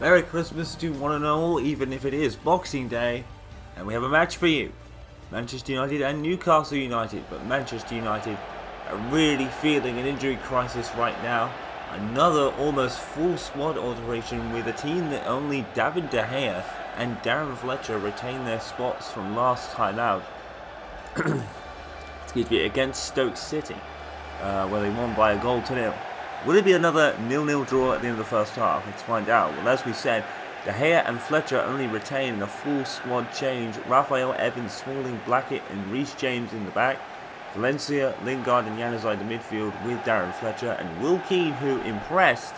Merry Christmas to one and all, even if it is Boxing Day, and we have a match for you. Manchester United and Newcastle United, but Manchester United are really feeling an injury crisis right now. Another almost full squad alteration with a team that only David De Gea and Darren Fletcher retain their spots from last time out. Excuse me, against Stoke City, where they won by 1-0. Will it be another 0-0 draw at the end of the first half? Let's find out. Well, as we said, De Gea and Fletcher only retain a full squad change. Raphael, Evans, Smalling, Blackett and Reece James in the back. Valencia, Lingard and Januzaj in the midfield with Darren Fletcher. And Will Keane, who impressed,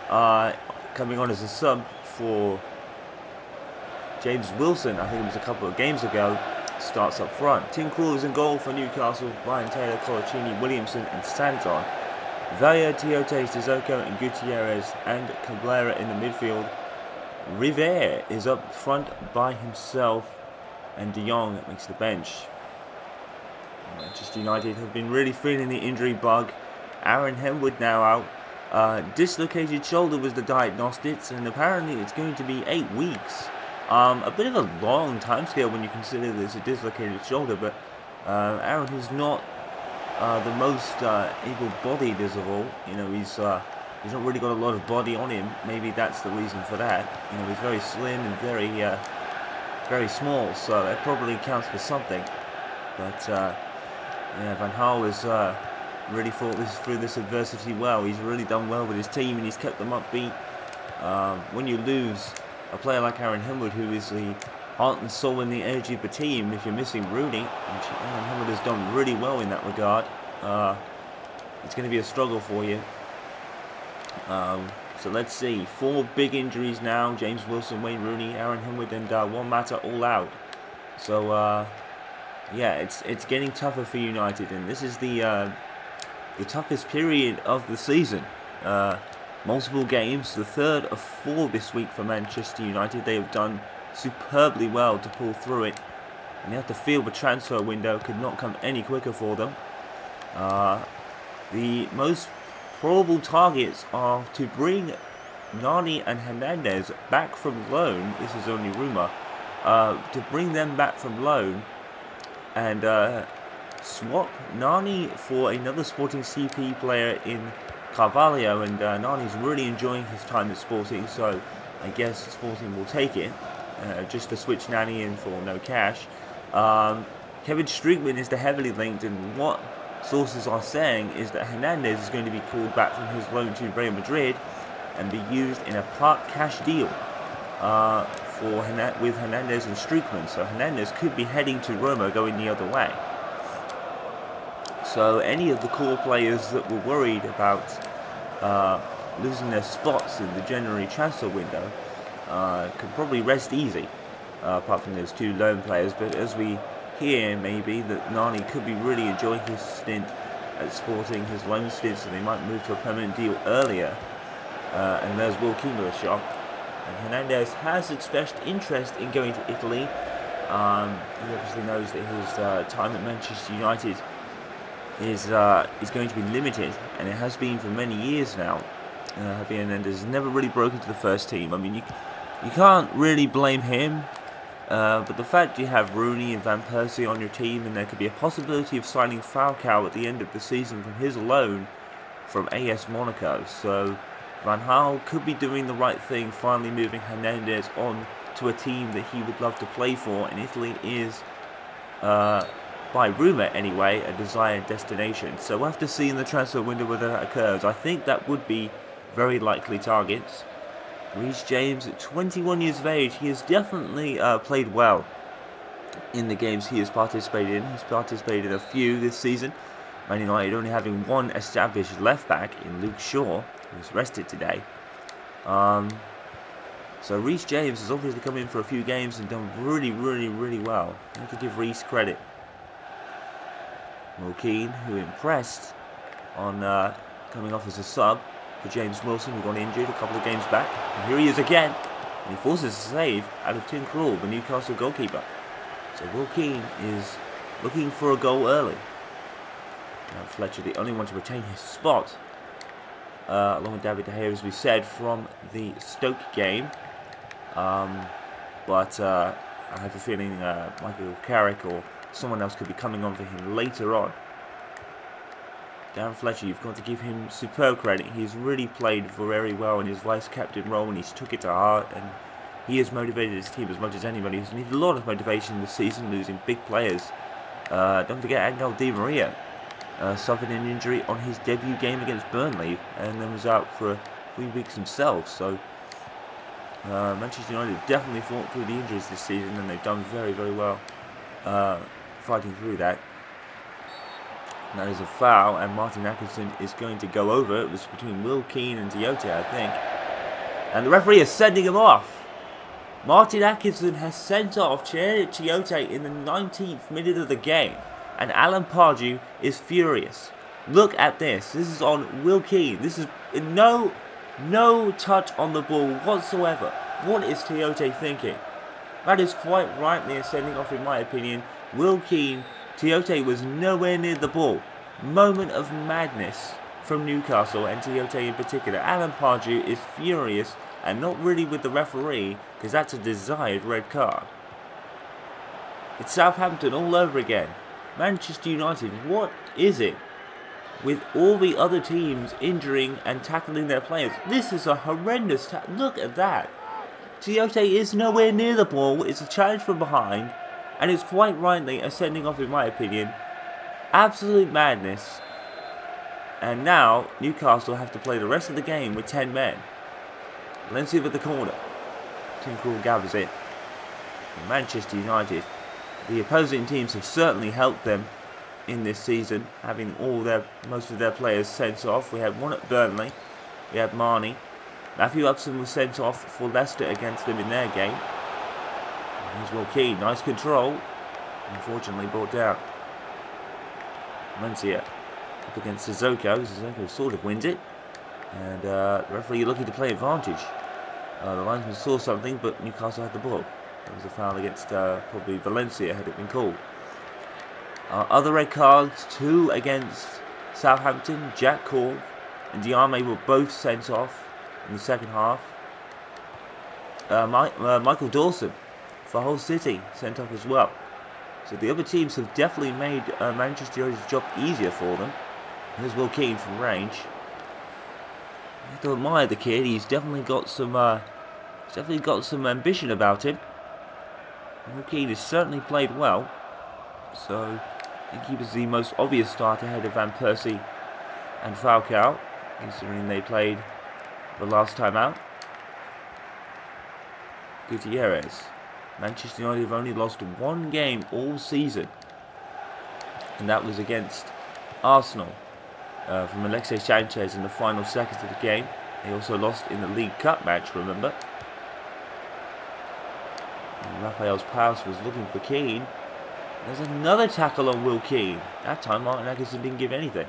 coming on as a sub for James Wilson, I think it was a couple of games ago, starts up front. Tim Krul is in goal for Newcastle. Brian Taylor, Colaccini, Williamson and Santon. Vaya, Tiote, Sissoko and Gutierrez and Cabrera in the midfield. Riviere is up front by himself and De Jong makes the bench. Manchester United have been really feeling the injury bug. Aaron Henwood now out. Dislocated shoulder was the diagnostics, and apparently it's going to be 8 weeks. A bit of a long timescale when you consider this a dislocated shoulder, but Aaron, who's not the most able-bodied as of all, he's not really got a lot of body on him. Maybe that's the reason for that. He's very slim and very small, so that probably counts for something. But Van Gaal has really fought through this adversity well. He's really done well with his team and he's kept them upbeat. When you lose a player like Aaron Henwood, who is the heart and soul and the energy of the team, if you're missing Rooney, which Aaron Henwood has done really well in that regard, it's going to be a struggle for you. So let's see. 4 big injuries now. James Wilson, Wayne Rooney, Aaron Henwood and Juan Mata all out. So yeah, it's getting tougher for United, and this is the toughest period of the season. Multiple games, the third of 4 this week for Manchester United. They have done superbly well to pull through it, and they have to feel the transfer window could not come any quicker for them. The most probable targets are to bring Nani and Hernandez back from loan. This is only rumour. To bring them back from loan and swap Nani for another Sporting CP player in Carvalho, and Nani's really enjoying his time at Sporting, so I guess Sporting will take it, just to switch Nani in for no cash. Kevin Strickman is the heavily linked, and what sources are saying is that Hernandez is going to be called back from his loan to Real Madrid and be used in a part cash deal with Hernandez and Strickman. So Hernandez could be heading to Roma, going the other way. So any of the core players that were worried about losing their spots in the January transfer window could probably rest easy, apart from those 2 loan players. But as we hear, maybe that Nani could be really enjoying his stint at Sporting, his loan stint, so they might move to a permanent deal earlier. And there's Will Keane with a shot. And Hernandez has expressed interest in going to Italy. He obviously knows that his time at Manchester United is going to be limited, and it has been for many years now. Javier Hernandez has never really broken to the first team. I mean, you can't really blame him, but the fact you have Rooney and Van Persie on your team, and there could be a possibility of signing Falcao at the end of the season from his loan from AS Monaco. So Van Gaal could be doing the right thing, finally moving Hernandez on to a team that he would love to play for, and Italy is by rumour anyway, a desired destination. So we'll have to see in the transfer window whether that occurs. I think that would be very likely targets. Reece James, at 21 years of age, he has definitely played well in the games he has participated in. He's participated in a few this season. Man United only having 1 established left back in Luke Shaw, who was rested today. So Reece James has obviously come in for a few games and done really well. I have to give Reece credit. Will Keane, who impressed on coming off as a sub for James Wilson, who got injured a couple of games back. And here he is again, and he forces a save out of Tim Krul, the Newcastle goalkeeper. So Will Keane is looking for a goal early. Now Fletcher, the only one to retain his spot, along with David De Gea, as we said, from the Stoke game. But I have a feeling Michael Carrick or someone else could be coming on for him later on. Darren Fletcher, you've got to give him superb credit. He's really played very well in his vice-captain role, and he's took it to heart, and he has motivated his team as much as anybody. He's needed a lot of motivation this season, losing big players. Don't forget Angel Di Maria suffered an injury on his debut game against Burnley, and then was out for 3 weeks himself. So Manchester United definitely fought through the injuries this season, and they've done very, very well fighting through that. And that is a foul, and Martin Atkinson is going to go over. It was between Will Keane and Tiote, I think. And the referee is sending him off. Martin Atkinson has sent off Tiote in the 19th minute of the game. And Alan Pardew is furious. Look at this. This is on Will Keane. This is no touch on the ball whatsoever. What is Tiote thinking? That is quite rightly a sending off, in my opinion. Will Keane, Tiote was nowhere near the ball. Moment of madness from Newcastle, and Tiote in particular. Alan Pardew is furious, and not really with the referee, because that's a desired red card. It's Southampton all over again. Manchester United, what is it with all the other teams injuring and tackling their players? This is a horrendous look at that. Tiote is nowhere near the ball. It's a challenge from behind, and it's quite rightly a sending off, in my opinion. Absolute madness. And now Newcastle have to play the rest of the game with 10 men. Valencia with the corner. Tim Krul gathers it. And Manchester United, the opposing teams have certainly helped them in this season, having most of their players sent off. We had one at Burnley. We had Marnie. Matthew Upson was sent off for Leicester against them in their game. Here's Will Keane, nice control. Unfortunately brought down. Valencia up against Sissoko. Sissoko sort of wins it. And the referee looking to play advantage. The linesman saw something, but Newcastle had the ball. There was a foul against probably Valencia had it been called. Other red cards, 2 against Southampton. Jack Cork and Diame were both sent off in the second half. Michael Dawson for Hull City sent off as well. So the other teams have definitely made Manchester United's job easier for them. Here's Will Keane from range. I have to admire the kid. He's definitely got some ambition about him. Will Keane has certainly played well. So I think he was the most obvious start ahead of Van Persie and Falcao, considering they played the last time out. Gutierrez. Manchester United have only lost 1 game all season, and that was against Arsenal from Alexis Sanchez in the final seconds of the game. They also lost in the League Cup match, remember. And Rafael's pass was looking for Keane. There's another tackle on Will Keane. That time Martin Atkinson didn't give anything.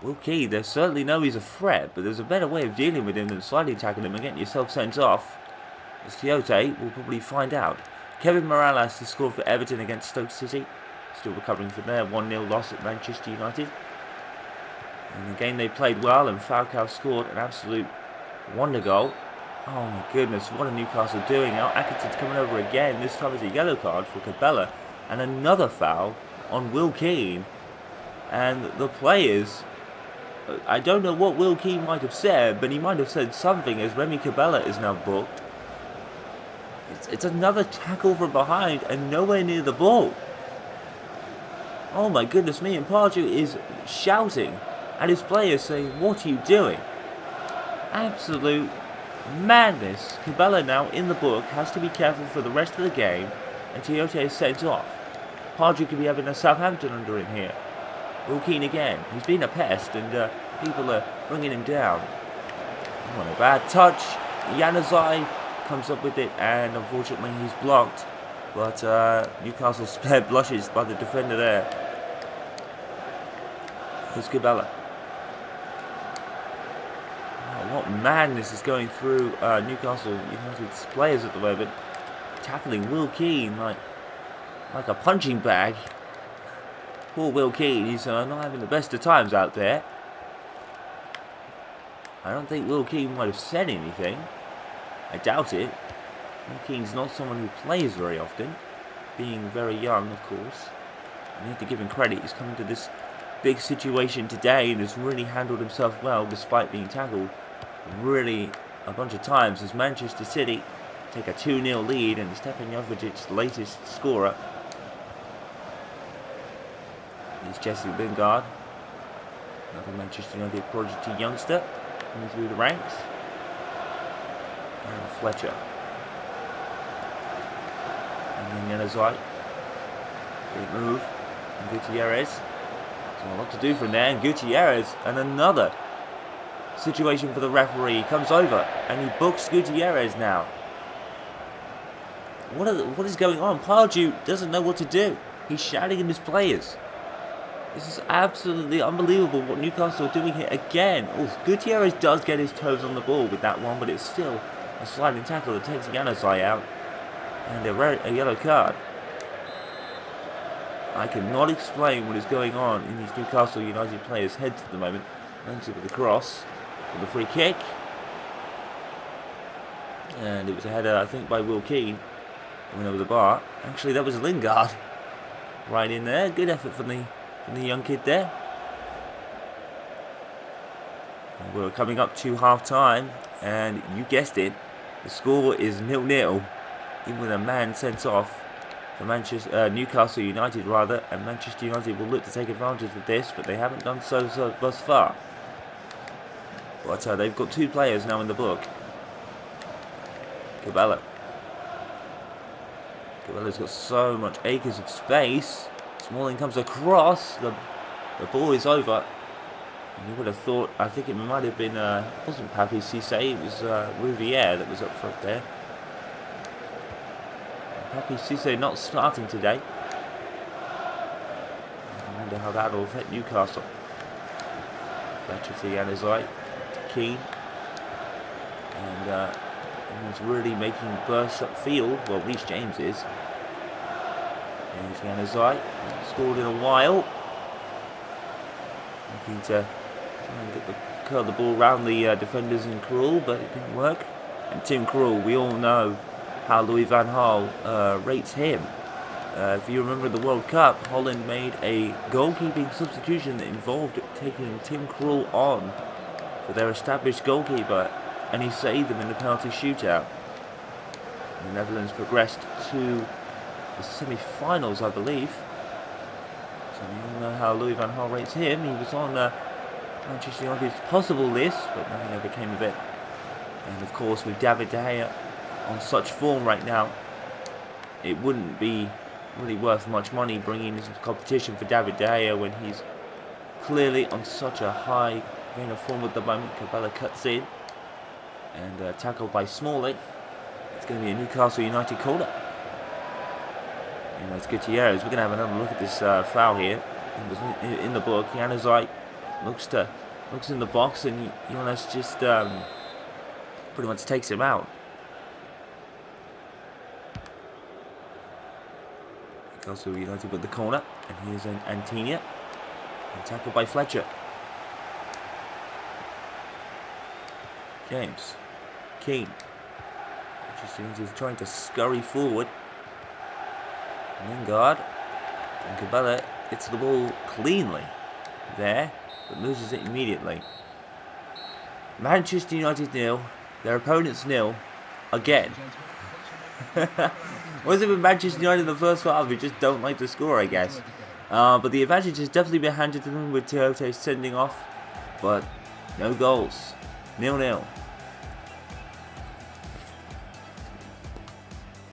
Will Keane, they certainly know he's a threat, but there's a better way of dealing with him than sliding tackling him and getting yourself sent off. As Tiote will probably find out. Kevin Morales has scored for Everton against Stoke City. Still recovering from their 1-0 loss at Manchester United. In the game they played well, and Falcao scored an absolute wonder goal. Oh my goodness, what are Newcastle doing? Now Atkinson's coming over again. This time it's a yellow card for Cabela. And another foul on Will Keane. And the players, I don't know what Will Keane might have said, but he might have said something as Remy Cabela is now booked. It's another tackle from behind and nowhere near the ball. Oh my goodness me, and Pardew is shouting at his players saying, what are you doing? Absolute madness. Cabela now in the book, has to be careful for the rest of the game, and Tiote is sent off. Pardew could be having a Southampton under him here. Will Keane again. He's been a pest, and people are bringing him down. What a bad touch. Januzaj comes up with it, and unfortunately he's blocked. But Newcastle spared blushes by the defender there. Here's Cabela. Oh, what madness is going through Newcastle United's players at the moment. Tackling Will Keane like a punching bag. Poor Will Keane, he's not having the best of times out there. I don't think Will Keane might have said anything. I doubt it. Keane's not someone who plays very often, being very young, of course. And you have to give him credit. He's come into this big situation today and has really handled himself well despite being tackled really a bunch of times as Manchester City take a 2-0 lead, and Stefan Jovicic's latest scorer is Jesse Lingard, another Manchester United prodigy youngster coming through the ranks, and Fletcher. And then Yanazai, great move, and Gutierrez. There's a lot to do from there, and Gutierrez, and another situation for the referee. He comes over and he books Gutierrez now. What is going on? Pardew doesn't know what to do. He's shouting at his players. This is absolutely unbelievable what Newcastle are doing here again. Oh, Gutierrez does get his toes on the ball with that one, but it's still a sliding tackle that takes Yanazai out. And a yellow card. I cannot explain what is going on in these Newcastle United players' heads at the moment. Lands it with the cross for the free kick. And it was a header, I think, by Will Keane. Went over the bar. Actually, that was Lingard. Right in there. Good effort from the young kid there. And we're coming up to half-time. And you guessed it. The score is 0-0. Even with a man sent off for Newcastle United, rather. And Manchester United will look to take advantage of this, but they haven't done so thus far. But they've got 2 players now in the book. Cabella's got so much acres of space. Smalling comes across. The ball is over. And you would have thought, I think it might have been, it wasn't Papi Cisse, it was Rouvière that was up front there. Papi Cisse not starting today. I wonder how that will affect Newcastle. Fletcher to Yanazai, to Keane. And he's really making bursts upfield. Well, Reece James is. There's Yanazai. Scored in a while. Looking to try and curl the ball around the defenders in Krul, but it didn't work. And Tim Krul, we all know how Louis Van Gaal rates him. If you remember the World Cup, Holland made a goalkeeping substitution that involved taking Tim Krul on for their established goalkeeper, and he saved them in the penalty shootout. The Netherlands progressed to the semi-finals, I believe. So you all know how Louis Van Gaal rates him. He was on Manchester United's possible list, but nothing ever came of it. And of course, with David De Gea on such form right now, it wouldn't be really worth much money bringing into competition for David De Gea when he's clearly on such a high vein of form at the moment. Cabella cuts in and tackled by Smalling. It's going to be a Newcastle United corner. And that's Gutierrez. We're going to have another look at this foul here. It was in the book. Yanazai looks in the box, and Jonas just pretty much takes him out. Newcastle United with the corner, and here's an Antinia, and tackled by Fletcher. James, Keane. Manchester United is trying to scurry forward. Lingard and Cabella hits the ball cleanly there, but loses it immediately. Manchester United 0, their opponents 0, again. Was it with Manchester United in the first half? We just don't like to score, I guess. But the advantage has definitely been handed to them with Teote sending off, but no goals. 0-0.